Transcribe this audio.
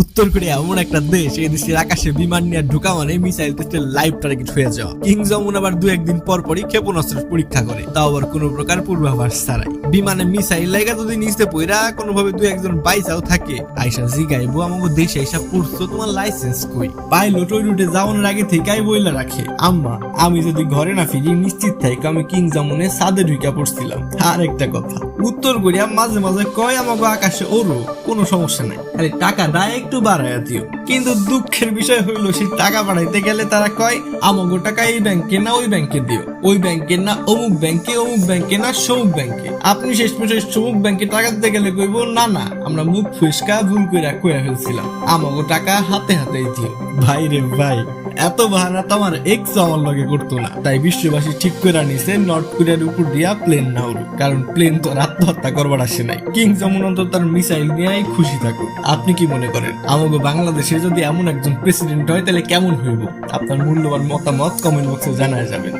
উত্তর কোরিয়া এমন একটা দেশ, এই দেশের আকাশে বিমান নিয়ে ঢুকা মানে মিসাইল টেস্টের লাইভ টার্গেট হয়ে যাওয়া। কিং জং উন আবার 2-1 দিন পর পরই ক্ষেপণাস্ত্রের পরীক্ষা করে, তাও আবার কোনো প্রকার পূর্বাভাস ছাড়াই। বিমানে মিসাইল লাগা যদি নিচে পইরা কোনোভাবে 2-1 জন বাইচাও থাকে, আইসা জিগাইবো আমাকে দেশে আইসা পড়ছো, তোমার লাইসেন্স কই? পাইলট ওই রুটে যাওয়ার আগে থেকেই বইলা রাখে, আম্মা আমি যদি ঘরে না ফিরি নিশ্চিত থাকি আমি কিং জং উনের ছাদে ঢুকা পড়ছিলাম। আর একটা কথা, উত্তর কোরিয়া মাঝে মাঝে কয় আমাকে আকাশে ওরো, কোনো সমস্যা নাই, খালি টাকাটা একটু বাড়াইয়া দিও। কিন্তু দুঃখের বিষয় হইলো সেই টাকা বাড়াইতে গেলে তারা কয় আমাগো টাকা এই ব্যাংকে না ওই ব্যাংকে দিও, ওই ব্যাংকে না অমুক ব্যাংকে, অমুক ব্যাংকে না সমুক ব্যাংকে। আপনি শেষমেশ সমুক ব্যাংকে টাকা দিতে গেলে কইব না না আমরা মুখ ফুসকা ভুল কইরা ফেলছিলাম, আমাগো টাকা হাতে হাতেই দিও। ভাই রে ভাই, এত বাহানা তো আমার এক্স আমার লগে করতো না। তাই বিশ্ববাসী ঠিক করে নিছে নর্থ কোরিয়ার উপর দিয়া প্লেন না উড়ুক, কারণ প্লেন তো আত্মহত্যা করবার আসে নাই। কিং জং উন অন্তত তার মিসাইল নিয়েই খুশি থাকুক। আপনি কি মনে করেন আমাকে বাংলাদেশে যদি এমন একজন প্রেসিডেন্ট হয় তাহলে কেমন হইব? আপনার মূল্যবান মতামত কমেন্ট বক্সে জানায় যাবেন।